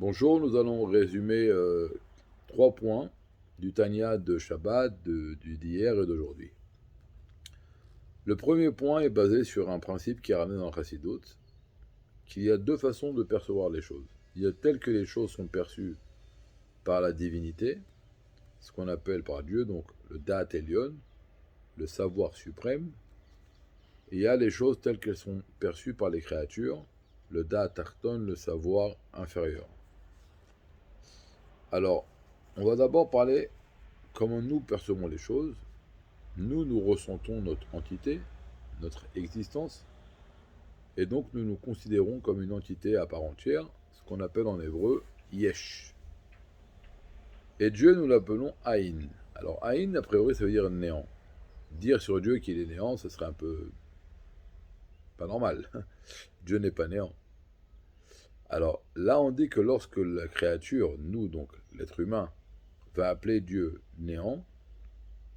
Bonjour, nous allons résumer 3 points du Tanya de Shabbat d'hier et d'aujourd'hui. Le premier point est basé sur un principe qui est ramené dans le Chassidut, qu'il y a deux façons de percevoir les choses. Il y a tel que les choses sont perçues par la divinité, ce qu'on appelle par Dieu, donc le Da'at Elyon, le savoir suprême, et il y a les choses telles qu'elles sont perçues par les créatures, le Da'at Tarton, le savoir inférieur. Alors, on va d'abord parler comment nous percevons les choses. Nous ressentons notre entité, notre existence, et donc nous nous considérons comme une entité à part entière, ce qu'on appelle en hébreu Yesh. Et Dieu, nous l'appelons Aïn. Alors Aïn, a priori, ça veut dire néant. Dire sur Dieu qu'il est néant, ce serait un peu pas normal. Dieu n'est pas néant. Alors là, on dit que lorsque la créature, nous donc l'être humain, va appeler Dieu néant,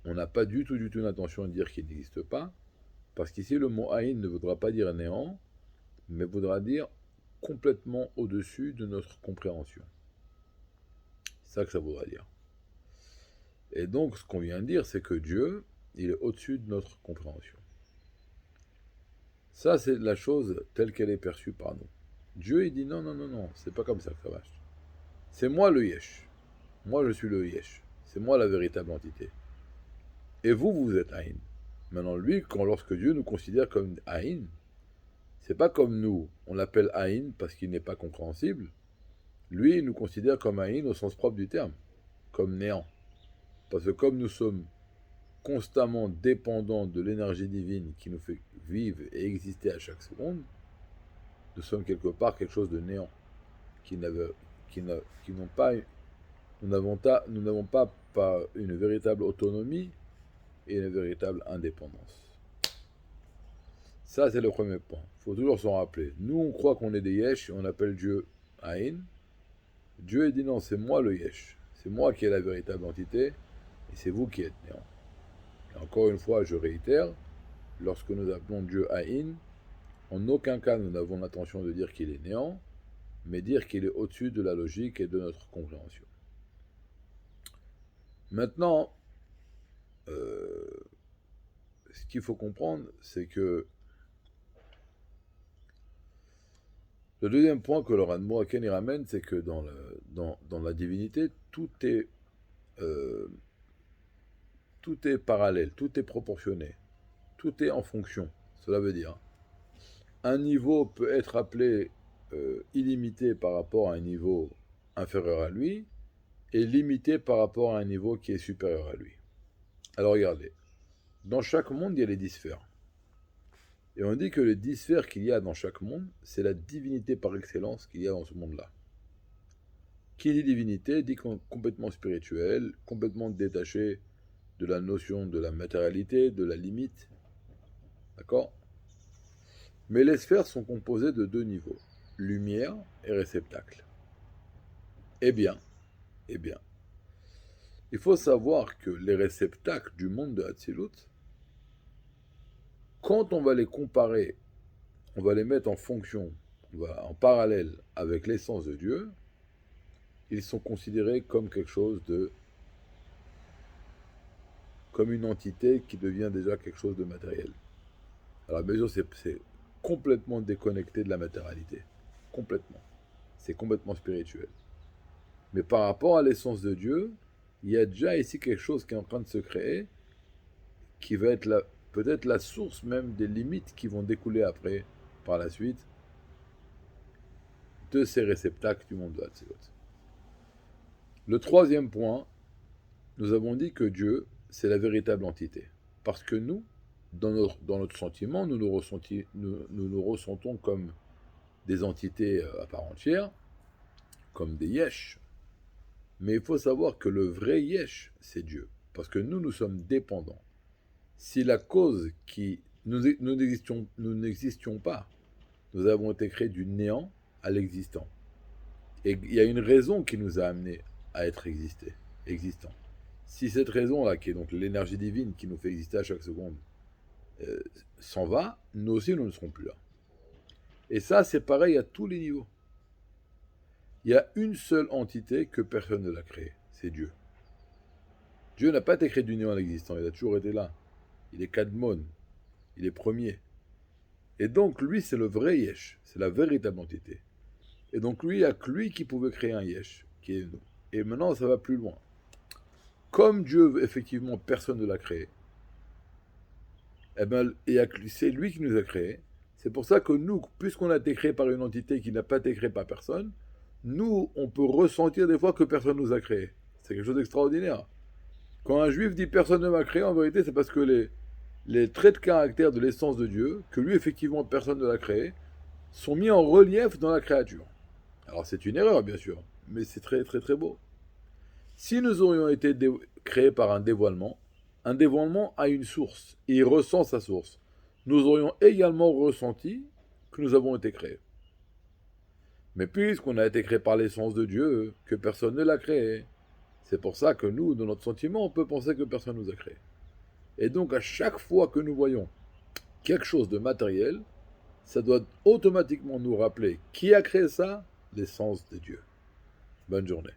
on n'a pas du tout l'intention de dire qu'il n'existe pas, parce qu'ici le mot Aïn ne voudra pas dire néant, mais voudra dire complètement au-dessus de notre compréhension. C'est ça que ça voudra dire. Et donc, ce qu'on vient de dire, c'est que Dieu, il est au-dessus de notre compréhension. Ça, c'est la chose telle qu'elle est perçue par nous. Dieu, il dit non, non, non, non, c'est pas comme ça que ça marche. C'est moi le Yesh. Moi, je suis le Yesh. C'est moi la véritable entité. Et vous, vous êtes Aïn. Maintenant, lui, lorsque Dieu nous considère comme Aïn, c'est pas comme nous, on l'appelle Aïn parce qu'il n'est pas compréhensible. Lui, il nous considère comme Aïn au sens propre du terme, comme néant. Parce que comme nous sommes constamment dépendants de l'énergie divine qui nous fait vivre et exister à chaque seconde, nous sommes quelque part quelque chose de néant, qui n'ont pas, nous n'avons pas une véritable autonomie et une véritable indépendance. Ça, c'est le premier point. Il faut toujours s'en rappeler. Nous, on croit qu'on est des yesh et on appelle Dieu Aïn. Dieu dit non, c'est moi le yesh. C'est moi qui ai la véritable entité et c'est vous qui êtes néant. Et encore une fois, je réitère, lorsque nous appelons Dieu Aïn, en aucun cas nous n'avons l'intention de dire qu'il est néant, mais dire qu'il est au-dessus de la logique et de notre compréhension. Maintenant, ce qu'il faut comprendre, c'est que le deuxième point que le Radmoaken y ramène, c'est que dans la divinité, euh, tout est parallèle, tout est proportionné, tout est en fonction. Cela veut dire, un niveau peut être appelé illimité par rapport à un niveau inférieur à lui, et limité par rapport à un niveau qui est supérieur à lui. Alors regardez, dans chaque monde, il y a les 10 sphères. Et on dit que les 10 sphères qu'il y a dans chaque monde, c'est la divinité par excellence qu'il y a dans ce monde-là. Qui dit divinité dit complètement spirituel, complètement détaché de la notion de la matérialité, de la limite. D'accord? Mais les sphères sont composées de deux niveaux, lumière et réceptacle. Eh bien, eh bien, il faut savoir que les réceptacles du monde de Hatzilut, quand on va les comparer, on va les mettre en fonction, en parallèle avec l'essence de Dieu, ils sont considérés comme quelque chose comme une entité qui devient déjà quelque chose de matériel. Alors bien sûr, c'est complètement déconnecté de la matérialité. Complètement. C'est complètement spirituel. Mais par rapport à l'essence de Dieu, il y a déjà ici quelque chose qui est en train de se créer, qui va être peut-être la source même des limites qui vont découler après, par la suite, de ces réceptacles du monde de Hatzilut. Le troisième point, nous avons dit que Dieu, c'est la véritable entité. Parce que nous, dans notre sentiment, nous nous ressentons comme des entités à part entière, comme des yesh. Mais il faut savoir que le vrai yesh, c'est Dieu. Parce que nous sommes dépendants. Si la cause qui... Nous n'existions pas. Nous avons été créés du néant à l'existant. Et il y a une raison qui nous a amenés à être existants. Si cette raison-là, qui est donc l'énergie divine qui nous fait exister à chaque seconde, euh, s'en va, nous aussi nous ne serons plus là. Et ça, c'est pareil à tous les niveaux. Il y a une seule entité que personne ne l'a créée, c'est Dieu. Dieu n'a pas été créé du néant à l'existant, il a toujours été là. Il est Kadmon, il est premier. Et donc lui, c'est le vrai Yesh, c'est la véritable entité. Et donc lui, il n'y a que lui qui pouvait créer un Yesh, qui est nous. Et maintenant, ça va plus loin. Comme Dieu, effectivement, personne ne l'a créé, eh ben, c'est lui qui nous a créés. C'est pour ça que nous, puisqu'on a été créé par une entité qui n'a pas été créée par personne, nous, on peut ressentir des fois que personne nous a créés. C'est quelque chose d'extraordinaire. Quand un juif dit personne ne m'a créé, en vérité, c'est parce que les traits de caractère de l'essence de Dieu, que lui, effectivement, personne ne l'a créé, sont mis en relief dans la créature. Alors c'est une erreur, bien sûr, mais c'est très très très beau. Si nous aurions été créés par un dévoilement a une source, et il ressent sa source. Nous aurions également ressenti que nous avons été créés. Mais puisqu'on a été créé par l'essence de Dieu, que personne ne l'a créé, c'est pour ça que nous, dans notre sentiment, on peut penser que personne nous a créé. Et donc à chaque fois que nous voyons quelque chose de matériel, ça doit automatiquement nous rappeler qui a créé ça, l'essence de Dieu. Bonne journée.